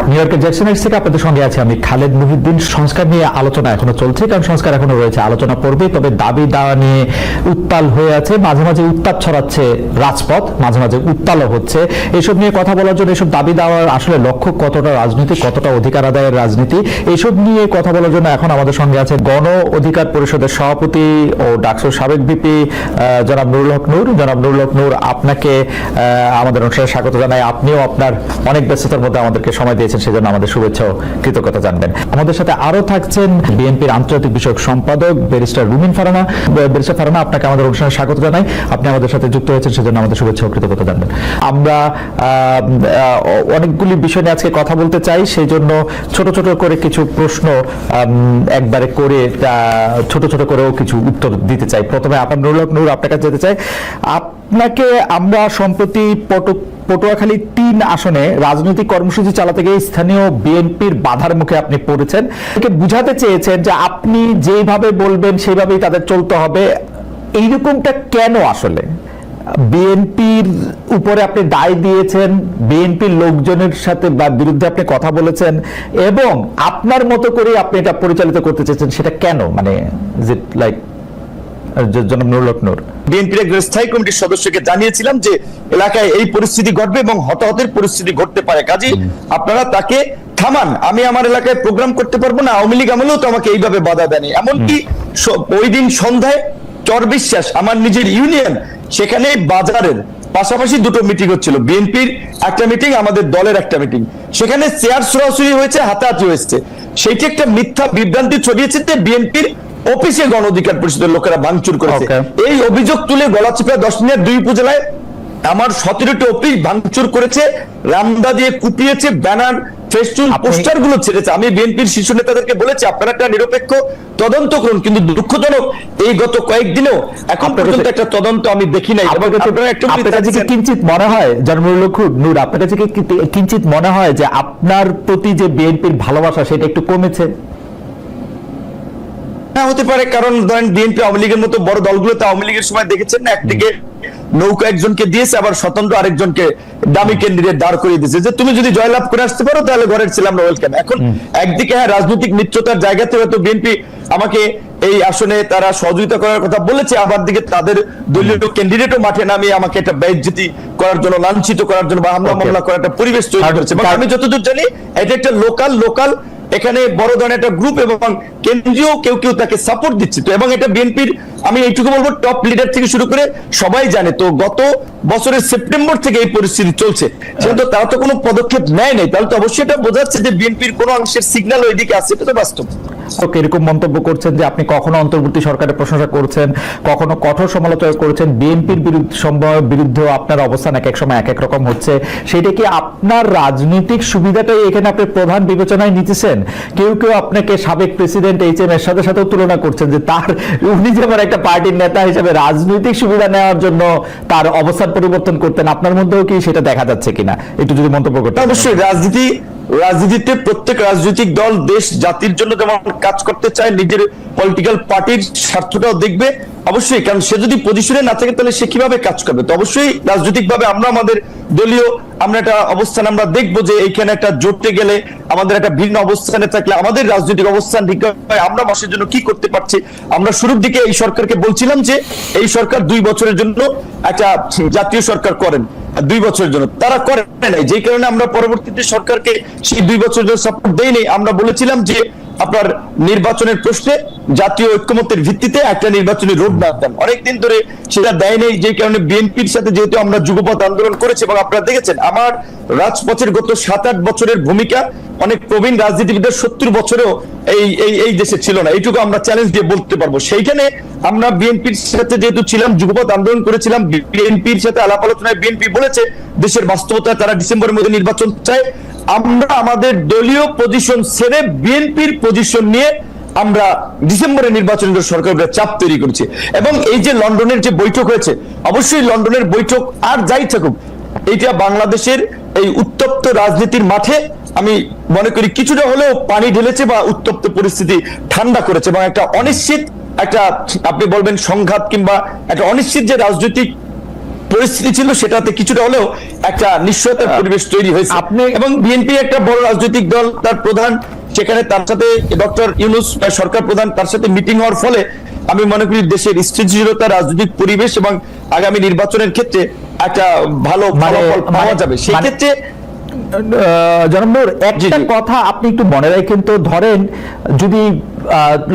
New ইয়র্কের Jackson Heights থেকে আপনাদের সঙ্গে আছে আমি খালেদ মুহিউদ্দিন। সংস্কার নিয়ে আলোচনা এখনো চলছে, কারণ সংস্কার এখনো রয়েছে, আলোচনা পড়বে। তবে দাবি দাওয়া নিয়ে উত্তাল হয়ে আছে, মাঝে মাঝে উত্তাপ ছড়াচ্ছে রাজপথ, মাঝে মাঝে উত্তালও হচ্ছে। এসব নিয়ে কথা বলার জন্য, এসব দাবি দাওয়ার আসলে লক্ষ্য কতটা রাজনীতি, কতটা অধিকার আদায়ের রাজনীতি, এসব নিয়ে কথা বলার জন্য এখন আমাদের সঙ্গে আছে গণ অধিকার পরিষদের সভাপতি ও ডাকসুর সাবেক ভিপি জনাব নুরুল হক নূর। জনাব নুরুল হক নূর, আপনাকে আমাদের অনুষ্ঠানে স্বাগত জানাই। আপনিও আপনার অনেক ব্যস্ততার মধ্যে আমাদেরকে সময় দিয়েছেন, সেজন্য আমাদের শুভেচ্ছা ও কৃতজ্ঞতা জানবেন। আমাদের সাথে আরো থাকছেন বিএনপির আন্তর্জাতিক বিষয়ক সম্পাদক ব্যারিস্টার রুমিন ফারহানা। ব্যারিস্টার ফারহানা, আপনাকে আমাদের অনুষ্ঠানে স্বাগত জানাই। আপনি আমাদের সাথে যুক্ত হয়েছেন, সেজন্য আমাদের শুভেচ্ছা ও কৃতজ্ঞতা জানবেন। আমরা অনেকগুলি বিষয় নিয়ে আজকে কথা বলতে চাই, সেই জন্য ছোট ছোট করে কিছু প্রশ্ন একবারে করে ছোট ছোট করেও কিছু উত্তর দিতে চাই। প্রথমে আপনার নুরুল হক নূর, আপনার কাছে যেতে চাই। আপনাকে আমরা সম্প্রতি পটুয়াখালী ৩ আসনে রাজনৈতিক কর্মসূচি চালাতে গিয়ে স্থানীয় বিএনপির বাধার মুখে আপনি পড়েছেন। বুঝাতে চেয়েছেন যে আপনি যেভাবে বলবেন সেইভাবেই তাদের চলতে হবে, এইরকমটা কেন? আসলে বিএনপির উপরে আপনি দায় দিয়েছেন, বিএনপির লোকজনের সাথে বা বিরুদ্ধে আপনি কথা বলেছেন, এবং আপনার মতো করে আপনি এটা পরিচালিত করতে চেয়েছেন, সেটা কেন? মানে ইজ ইট লাইক জনাব নুরুল হক নূর? বিএনপির একজন স্থায়ী কমিটির সদস্যকে জানিয়েছিলাম যে এলাকায় এই পরিস্থিতি ঘটবে এবং হতাহতের পরিস্থিতি ঘটতে পারে, কাজে আপনারা তাকে থামান। আমি আমার এলাকায় প্রোগ্রাম করতে পারবো না, আওয়ামী লীগ আমলেও তো আমাকে এইভাবে বাধা দেয়নি। এমনকি ওই দিন সন্ধ্যায় চর বিশ্বাস, আমার নিজের ইউনিয়ন, সেখানে বাজারের পাশাপাশি দুটো মিটিং হচ্ছিল, বিএনপির একটা মিটিং, আমাদের দলের একটা মিটিং, সেখানে চেয়ার সরাসরি হয়েছে, হাতাহাতি হয়েছে। সেইটি একটা মিথ্যা বিভ্রান্তি ছড়িয়েছে যে বিএনপির অফিসে গণ অধিকার পরিষদের লোকেরা ভাঙচুর করেছে। এই অভিযোগ তুলে গলাচিপা 10 দিনের 2 উপজেলায় আমার 17টি অফিস ভাঙচুর করেছে, রামদা দিয়ে কুপিয়েছে, ব্যানার ফেস্টুন পোস্টার গুলো ছেড়েছে। আমি বিএনপির শীর্ষ নেতাদেরকে বলেছি আপনারা একটা নিরপেক্ষ তদন্ত করুন, কিন্তু দুঃখজনক এই গত কয়েকদিনও এখন পর্যন্ত একটা তদন্ত আমি দেখি নাই। আপনার কাছে কি কিঞ্চিত মনে হয় জনাব নূর, আপনার কাছে কি কিঞ্চিত মনে হয় যে আপনার প্রতি যে বিএনপির ভালোবাসা সেটা একটু কমেছে? হ্যাঁ, হতে পারে, কারণ ধরেন বিএনপি আওয়ামী লীগের মতো বড় দলগুলোতে আওয়ামী লীগের সময় দেখেছেন না, একদিকে নৌকা একজনকে দিয়েছে, আবার স্বতন্ত্র আরেকজনকে দামি ক্যান্ডিডেট দাঁড় করিয়ে দিয়েছে যে তুমি যদি জয়লাভ করে আসতে পারো তাহলে ঘরের ছিলাম না ওয়েলকাম। এখন একদিকে হ্যাঁ রাজনৈতিক মিত্রতার জায়গাতে হয়তো বিএনপি আমাকে এই আসনে তারা সহযোগিতা করার কথা বলেছে, আবার দিকে তাদের দলীয় ক্যান্ডিডেটও মাঠে নামিয়ে আমাকে একটা বেইজ্জতি করার জন্য, লাঞ্ছিত করার জন্য বা হামলা মামলা করার একটা পরিবেশ তৈরি করেছে। আমি যতদূর জানি এটা একটা লোকাল এখানে বড় ধরনের একটা গ্রুপ এবং কেন্দ্রীয় কেউ তাকে সাপোর্ট দিচ্ছে। তো এবং এটা বিএনপির, আমি এইটুকু বলবো, টপ লিডার থেকে শুরু করে সবাই জানে। তো গত বছরের সেপ্টেম্বর থেকে এই পরিস্থিতি চলছে, যেহেতু তারা তো কোনো পদক্ষেপ নেয় নাই, তাহলে তো অবশ্যই এটা বোঝাচ্ছে যে বিএনপির কোনো অংশের সিগন্যাল ওইদিকে আছে, এটা তো বাস্তব। এরকম মন্তব্য করছেন যে আপনি কখনো অন্তর্বর্তী সরকারের প্রশংসা করছেন, কখনো কঠোর সমালোচনা করেছেন, বিএনপির বিরুদ্ধেও আপনার অবস্থান এক এক সময় এক এক রকম হচ্ছে। সেটা কি আপনার রাজনৈতিক সুবিধাটাই এখানে আপনি প্রধান বিবেচনায় নিতেছেন? কেউ আপনাকে সাবেক প্রেসিডেন্ট HM এরশাদের সাথেও তুলনা করছেন যে উনি যেমন একটা পার্টির নেতা হিসেবে রাজনৈতিক সুবিধা নেওয়ার জন্য তার অবস্থান পরিবর্তন করতেন, আপনার মধ্যেও কি সেটা দেখা যাচ্ছে কিনা একটু যদি মন্তব্য করতেন। অবশ্যই রাজনীতিতে প্রত্যেক রাজনৈতিক দল দেশ জাতির জন্য যেমন কাজ করতে চায়, নিজের পলিটিক্যাল পার্টির স্বার্থটাও দেখবে অবশ্যই, কারণ সে যদি পজিশনে না থাকে তাহলে সে কিভাবে কাজ করবে। তো অবশ্যই রাজনৈতিকভাবে আমরা আমাদের দলীয় একটা অবস্থান আমরা দেখবো যে এইখানে একটা জোটে গেলে আমাদের একটা ভিন্ন অবস্থানে থাকলে আমাদের রাজনৈতিক অবস্থান ঠিক হয়, আমরা মাসের জন্য কি করতে পারছি। আমরা শুরুর দিকে এই সরকারকে বলছিলাম যে এই সরকার 2 বছরের জন্য একটা জাতীয় সরকার করেন, 2 বছরের জন্য তারা করে নাই, যে কারণে আমরা পরবর্তীতে সরকারকে সেই 2 বছরের জন্য সাপোর্ট দেইনি। আমরা বলেছিলাম যে আপনার নির্বাচনের প্রশ্নে জাতীয় ঐক্যমত্যের ভিত্তিতে একটা নির্বাচনী রোড ম্যাপ দেন, অনেকদিন ধরে সেটা দেয় নেই, যে কারণে বিএনপির সাথে যেহেতু আমরা যুগপৎ আন্দোলন করেছি এবং আপনারা দেখেছেন আমার রাজপথের গত 7-8 বছরের ভূমিকা অনেক প্রবীণ রাজনীতিবিদদের 70 বছরেও এই দেশে ছিল না, এইটুকু আমরা চ্যালেঞ্জ দিয়ে বলতে পারবো। সেইখানে আমরা বিএনপির সাথে যেহেতু ছিলাম, যুগপৎ আন্দোলন করেছিলাম, বিএনপির সাথে আলাপ আলোচনায় বিএনপি বলেছে দেশের বাস্তবতায় তারা ডিসেম্বরের মধ্যে নির্বাচন চায়। আমরা আমাদের দলীয় পজিশন ছেড়ে বিএনপির পজিশন নিয়ে আমরা ডিসেম্বরে নির্বাচনের সরকারের চাপ তৈরি করেছি। এবং এই যে লন্ডনের যে বৈঠক হয়েছে, অবশ্যই লন্ডনের বৈঠক আর যাই থাকুক, এইটা বাংলাদেশের এই উত্তপ্ত রাজনীতির মাঠে আমি মনে করি কিছুটা হলেও পানি ঢেলেছে বা উত্তপ্ত পরিস্থিতি ঠান্ডা করেছে, এবং একটা অনিশ্চিত, একটা আপনি বলবেন সংঘাত কিংবা একটা অনিশ্চিত যে রাজনৈতিক পরিস্থিতি ছিল সেটাতে কিছুটা হলেও একটা নিশ্চয়তার পরিবেশ তৈরি হয়েছে। এবং বিএনপি একটা বড় রাজনৈতিক দল, তার প্রধান সেখানে, তার সাথে ডক্টর ইউনূস সরকার প্রধান, তার সাথে মিটিং হওয়ার ফলে আমি মনে করি দেশের স্থিতিশীলতা, রাজনৈতিক পরিবেশ এবং আগামী নির্বাচনের ক্ষেত্রে একটা ভালো ফলাফল পাওয়া যাবে। সেই ক্ষেত্রে জনাব নূর, একটা কথা আপনি একটু মনে রাখেন তো, ধরেন যদি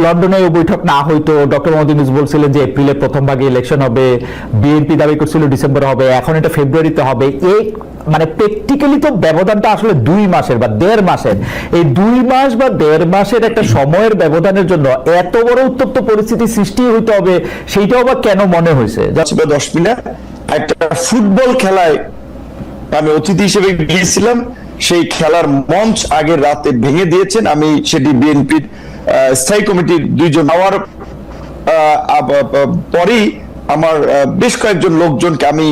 লন্ডনে বৈঠক না হইতো, ডক্টর মোহাম্মদ ইউনূস বলছিলেন যে এপ্রিলের প্রথম ভাগে ইলেকশন হবে, বিএনপি দাবি করছিল ডিসেম্বর হবে, এখন এটা ফেব্রুয়ারিতে হবে, এই মানে প্র্যাকটিক্যালি তো ব্যবধানটা আসলে 2 মাসের বা 1.5 মাসের। এই 2 মাস বা 1.5 মাসের একটা সময়ের ব্যবধানের জন্য এত বড় উত্তপ্ত পরিস্থিতি সৃষ্টি হইতে হবে, সেইটাও বা কেন মনে হয়েছে? 10 মিনিট একটা ফুটবল খেলায় আমি অতিথি হিসেবে গিয়েছিলাম, সেই খেলার মঞ্চ আগের রাতে ভেঙে দিয়েছেন। আমি সেটি বিএনপির স্থায়ী কমিটির 2 জন হওয়ার পরেই আমার বেশ কয়েকজন লোকজনকে আমি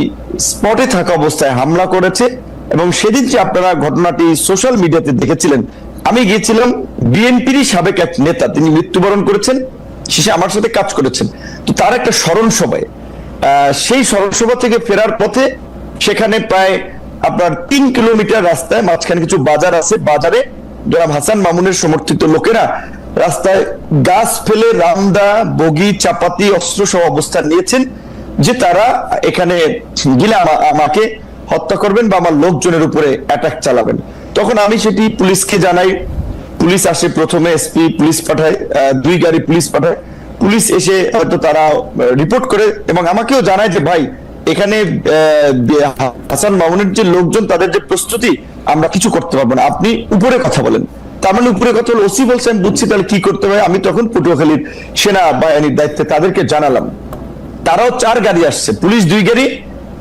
স্পটে থাকা অবস্থায় হামলা করেছে। এবং সেদিন যে আপনারা ঘটনাটি সোশ্যাল মিডিয়াতে দেখেছিলেন, আমি গিয়েছিলাম, বিএনপিরই সাবেক এক নেতা, তিনি মৃত্যুবরণ করেছেন, শেষে আমার সাথে কাজ করেছেন, তো তার একটা স্মরণ সভায়, সেই স্মরণ সভা থেকে ফেরার পথে সেখানে প্রায় আপনার 3 কিলোমিটার রাস্তায় মাঝখানে কিছু বাজার আছে, বাজারে জনাব হাসান মামুনের সমর্থিত লোকেরা রাস্তায় গাছ ফেলে রামদা, বগি, চাপাতি, অস্ত্র সহ অবস্থান নিয়েছেন যে তারা এখানে গিলে আমাকে হত্যা করবেন বা আমার লোকজনের উপরে অ্যাটাক চালাবেন। তখন আমি সেটি পুলিশকে জানাই, পুলিশ আসে, প্রথমে এসপি পুলিশ পাঠায়, 2 গাড়ি পুলিশ পাঠায়, পুলিশ এসে হয়তো তারা রিপোর্ট করে এবং আমাকেও জানায় যে ভাই এখানে হাসান মামুনের যে লোকজন, তাদের যে প্রস্তুতি, আমরা কিছু করতে পারবো না, আপনি উপরে কথা বলেন। তার মানে উপরে কথা হলো, ওসি বলছেন, বুঝছি, তাহলে কি করতে হবে। আমি তখন পটুয়াখালীর সেনাবাহিনীর দায়িত্বে তাদেরকে জানালাম, তারাও 4 গাড়ি আসছে, পুলিশ 2 গাড়ি,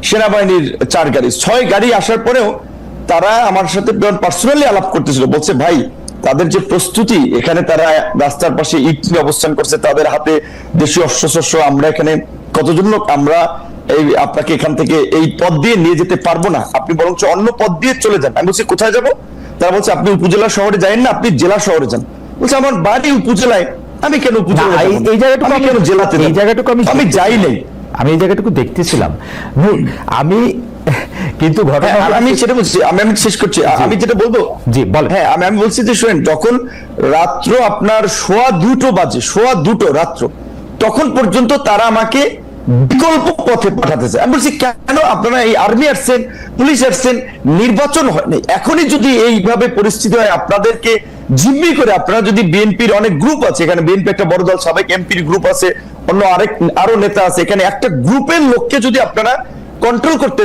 সেনাবাহিনীর 4 গাড়ি, 6 গাড়ি আসার পরেও তারা আমার সাথে পার্সোনালি আলাপ করতেছিল, বলছে ভাই তাদের যে প্রস্তুতি, এখানে তারা রাস্তার পাশে ইট নিয়ে অবস্থান করছে, তাদের হাতে দেশীয় অস্ত্রশস্ত্র, আমরা এখানে কতজন লোক, আমরা এই আপনাকে এখান থেকে এই পথ দিয়ে নিয়ে যেতে পারবো না, আপনি বরঞ্চ অন্য পথ দিয়ে চলে যান। আমি বলছি কোথায় যাব? তারা বলছে আপনি উপজেলা শহরে যাবেন না, আপনি জেলা শহরে যান। বলছে আমার বাড়ি উপজেলায়, আমি কেন উপজেলা, এই জায়গাটুকু আমি কেন জেলাতে, এই জায়গাটুকু আমি যাই নাই, আমি এই জায়গাটুকু দেখতেছিলাম। আমি কিন্তু ঘটনা, আমি সেটা বলছি, আমি শেষ করছি, আমি যেটা বলবো, জি বলেন। হ্যাঁ, আমি বলছি যে শুনেন, যখন রাত্র আপনার 2:15 বাজে, 2:15 রাত্র, তখন পর্যন্ত তারা আমাকে বিকল্প পথে পাঠাতে চায়। আমি বলছি কেন, আপনারা এই আর্মি আসছেন, পুলিশ আসছেন, নির্বাচন হয়নি, এখনই যদি এইভাবে পরিস্থিতি হয়, আপনাদেরকে জিম্মি করে, আপনারা যদি, বিএনপির অনেক গ্রুপ আছে এখানে, বিএনপি একটা বড় দল, সাবেক এমপির গ্রুপ আছে, অন্য আরো নেতা আছে, এখানে একটা গ্রুপের লোককে যদি আপনারা কন্ট্রোল করতে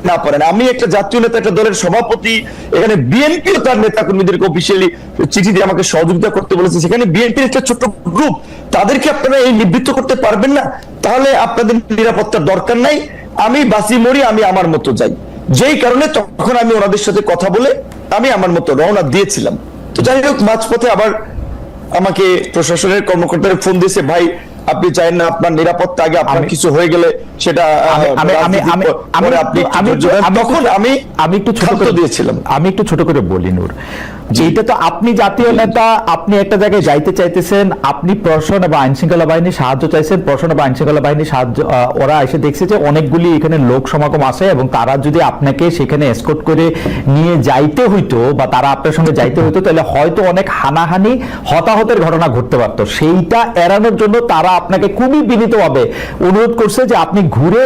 না পারেন, আমি একটা জাতীয় নেতা, একটা দলের সভাপতি, এখানে বিএনপিও তার নেতা কর্মীদেরকে অফিসিয়ালি চিঠি দিয়ে আমাকে সহযোগিতা করতে বলেছে, সেখানে বিএনপির একটা ছোট্ট গ্রুপ, তাদেরকে আপনারা এই নিবৃত্ত করতে পারবেন না, তাহলে আপনাদের নিরাপত্তার দরকার নাই, আমি বাঁচি মরি, আমি আমার মতো যাই। যেই কারণে তখন আমি ওনাদের সাথে কথা বলে আমি আমার মতো রওনা দিয়েছিলাম। তো যাই হোক, মাঝপথে আবার আমাকে প্রশাসনের কর্মকর্তারা ফোন দিয়েছে, ভাই আপনি চাইেন না আপনার নিরাপত্তা আগে, আপনার কিছু হয়ে গেলে সেটা আমি একটু ছোট করে দিয়েছিলাম। আমি একটু ছোট করে বলি নূর, এইটা তো আপনি জাতীয় নেতা, আপনি একটা জায়গায় যাইতে চাইতেছেন, আপনি প্রশাসন এবং আইন শৃঙ্খলা বাহিনীর সাহায্য চাইছেন, প্রশাসন এবং আইন শৃঙ্খলা বাহিনীর সাহায্য, ওরা এসে দেখছে যে অনেকগুলি এখানে লোক সমাগম আসে এবং তারা যদি আপনাকে সেখানে এসকর্ট করে নিয়ে যাইতে হইতো বা তারা আপনার সঙ্গে যাইতে হইতো, তাহলে হয়তো অনেক হানাহানি, হতাহতের ঘটনা ঘটতে পারতো। সেইটা এড়ানোর জন্য তারা আপনাকে খুবই বিনীতভাবে অনুরোধ করছে যে আপনি ঘুরে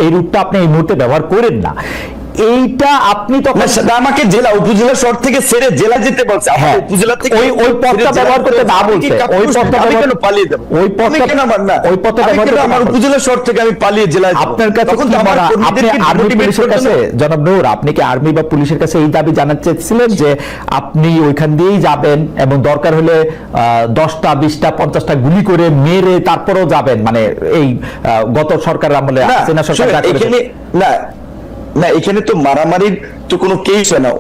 এই রুটটা আপনি এই মুহূর্তে ব্যবহার করেন না। এইটা আপনি তখন আমাকে জেলা, উপজেলা শহর থেকে ছেড়ে জেলা যেতে বলছে, উপজেলা থেকে ওই পথটা ব্যবহার করতে না বলছে, ওই পথটা কেন পালিয়ে যাব, ওই পথটা কেন ওই পথটা ব্যবহার করতে, আমার উপজেলা শহর থেকে আমি পালিয়ে জেলায় যাব। আপনার কাছে কি আপনি আর্মি পুলিশের কাছে, জনাব নূর, আপনি কি আর্মি বা পুলিশের কাছে এই দাবি জানাতে চেয়েছিলেন যে আপনি ওইখান দিয়েই যাবেন এবং দরকার হলে 10টা 20টা 50টা গুলি করে মেরে তারপরেও যাবেন, মানে এই গত সরকারের আমলে সেনা সরকার না, এখানে তো মারামারির তো কোনো কেস হয় না।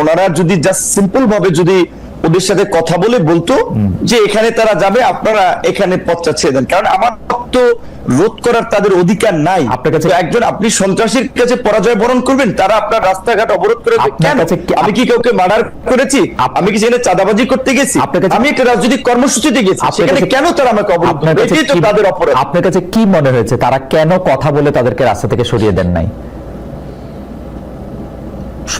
ওনারা যদি জাস্ট সিম্পল ভাবে যদি ওদের সাথে কথা বলে বলতো যে এখানে তারা যাবে, আপনারা এখানে পথটা ছেড়ে দেন, কারণ আমার তো রোধ করার তাদের অধিকার নাই। আপনার কাছে তো একজন আপনি সন্ত্রাসীর কাছে পরাজয় বরণ করবেন, তারা আপনার রাস্তাঘাট অবরোধ করে আপনার কেন? কাছে আমি কি কাউকে মার্ডার করেছি? আমি কি সেখানে চাঁদাবাজি করতে গেছি? আপনার কাছে আমি একটা রাজনৈতিক কর্মসূচিতে গেছি, আপনার সেখানে কাছে- কেন তারা আমাকে অবরোধ আপনার করবে? কাছে এটাই তো কি- তাদের অপরাধ। আপনার কাছে কি মনে হয়েছে তারা কেন কথা বলে তাদেরকে রাস্তা থেকে সরিয়ে দেন নাই?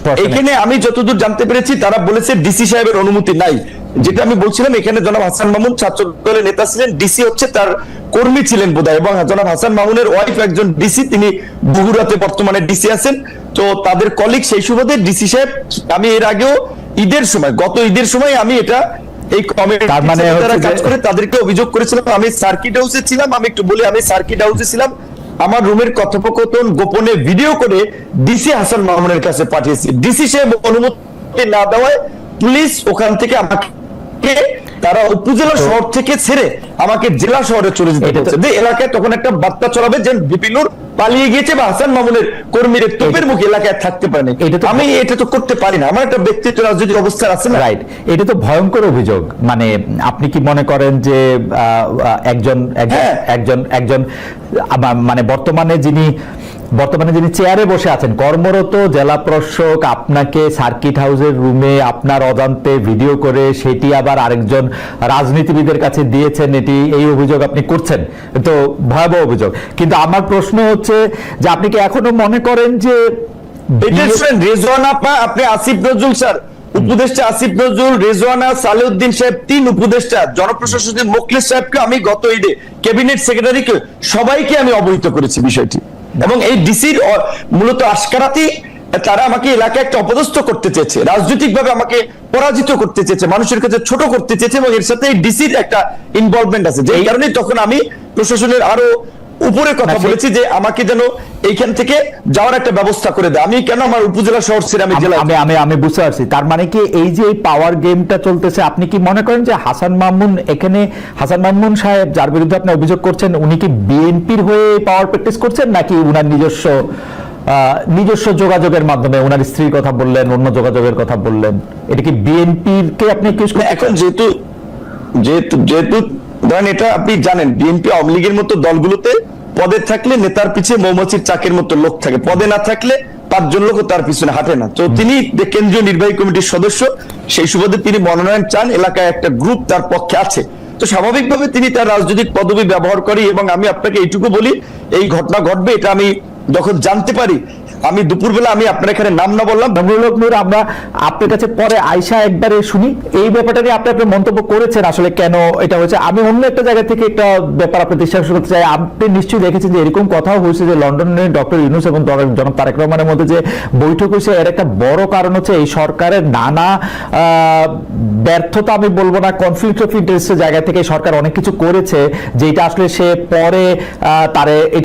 প্রশ্ন- এখানে আমি যতদূর জানতে পেরেছি তারা বলেছে ডিসি সাহেবের অনুমতি নাই। যেটা আমি বলছিলাম, এখানে জনাব হাসান মামুন ছাত্র দলের নেতা ছিলেন, ডিসি হচ্ছে তার কর্মী ছিলেন বোধহয়, এবং জনাব হাসান মামুনের ওয়াইফ একজন ডিসি, তিনি বগুড়াতে বর্তমানে ডিসি আছেন। তো তাদের কলিগ, সেই সুবাদে ডিসি সাহেব, আমি এর আগেও ঈদের সময়, গত ঈদের সময় আমি এটা এই তার মানে কমিটি হচ্ছে কাজ যে- করে তাদেরকে অভিযোগ করেছিলাম। আমি সার্কিট হাউসে ছিলাম, আমি একটু বলি, আমি সার্কিট হাউসে ছিলাম, আমার রুমের কথোপকথন গোপনে ভিডিও করে ডিসি হাসান মামুনের কাছে পাঠিয়েছি। ডিসি সাহেব অনুমতি না দেওয়ায় পুলিশ ওখান থেকে আমাকে, তারা উপজেলা শহর থেকে ছেড়ে আমাকে জেলা শহরে চলে যেতে এটা তো- বলছে। যে এলাকায় তখন একটা বার্তা চলাবে যে বিপিনুর পালিয়ে গিয়েছে বা হাসান মামুনের কর্মীরা তোপের মুখে এলাকায় থাকতে পারেনি। এটা তো- আমি এটা তো করতে পারি না, আমার একটা ব্যক্তিত্ব রাজনৈতিক অবস্থা আছে না। রাইট, এটা তো ভয়ঙ্কর অভিযোগ। মানে আপনি কি মনে করেন যে একজন একজন হ্যাঁ। একজন একজন মানে বর্তমানে যিনি চেয়ারে বসে আছেন, কর্মরত জেলা প্রশাসক আপনাকে সার্কিট হাউসের রুমে আপনার অজান্তে ভিডিও করে সেটি আবার আরেকজন রাজনীতিবিদের কাছে দিয়েছেন, এই অভিযোগ আপনি করছেন, তো ভয়াবহ অভিযোগ। কিন্তু আমার প্রশ্ন হচ্ছে যে আপনি কি এখনো মনে করেন যে এটা শুনেন, রেজওয়ানা আপা, আপনি আসিফ নজরুল স্যার, উপদেষ্টা আসিফ নজরুল, রেজওয়ানা, সালেউদ্দিন সাহেব, 3 উপদেষ্টা, জনপ্রশাসনের মোখলেস সাহেবকে আমি গত ঈদে, ক্যাবিনেট সেক্রেটারিকে, সবাইকে আমি অবহিত করেছি বিষয়টি। এবং এই ডিসির মূলত আশকারাতি, তারা আমাকে এলাকায় একটা অপদস্থ করতে চেয়েছে, রাজনৈতিক ভাবে আমাকে পরাজিত করতে চেয়েছে, মানুষের কাছে ছোট করতে চেয়েছে, এবং এর সাথে এই ডিসির একটা ইনভলভমেন্ট আছে। যে কারণে তখন আমি প্রশাসনের আরো উপরে কথা বলেছি যে আমাকে যেন এইখান থেকে যাওয়ার একটা ব্যবস্থা করে দেয়। আমি কেন আমার উপজেলা শহর ছেড়ে আমি জেলা, আমি বুঝতে পারছি। তার মানে কি এই যে এই পাওয়ার গেমটা চলতেছে, আপনি কি মনে করেন যে হাসান মামুন সাহেব যার বিরুদ্ধে আপনি অভিযোগ করছেন, উনি কি বিএনপির হয়ে পাওয়ার প্র্যাকটিস করছেন, নাকি উনার নিজস্ব যোগাযোগের মাধ্যমে, উনার স্ত্রীর কথা বললেন, অন্য যোগাযোগের কথা বললেন, এটা কি বিএনপির কে আপনি অ্যাকিউজ করছেন? এখন যেহেতু ধরেন, এটা আপনি জানেন, বিএনপি আওয়ামী লীগের মতো দলগুলোতে পদে থাকলে নেতার পিছিয়ে মৌমাছির চাকের মতো লোক থাকে, পদে না থাকলে 5 জন লোক তার পিছনে হাঁটে না। তো তিনি কেন্দ্রীয় নির্বাহী কমিটির সদস্য, সেই সুবাদে তিনি মনোনয়ন চান, এলাকায় একটা গ্রুপ তার পক্ষে আছে, তো স্বাভাবিকভাবে তিনি তার রাজনৈতিক পদবি ব্যবহার করি। এবং আমি আপনাকে এইটুকু বলি, এই ঘটনা ঘটবে এটা আমি যখন জানতে পারি, আমি দুপুরবেলা, আমি আপনার এখানে নাম না বললাম, নূর, আমরা আপনার কাছে পরে আয়শা একবারে শুনি এই ব্যাপারটা নিয়ে। আপনি আপনার মন্তব্য করেছেন আসলে কেন এটা হয়েছে। আমি অন্য একটা জায়গা থেকে একটা ব্যাপার আপনি বিশ্বাস করতে চাই। আপনি নিশ্চয়ই দেখেছেন যে এরকম কথাও হয়েছে যে লন্ডনে ডক্টর ইউনূস এবং জনাব তারেক রহমানের মধ্যে যে বৈঠক হয়েছে, এর একটা বড় কারণ হচ্ছে এই সরকারের নানা ব্যর্থতা, আমি বলবো না, কনফ্লিক্ট অফ ইন্টারেস্টের জায়গা থেকে সরকার অনেক কিছু করেছে যেটা আসলে সে পরে তারে এটা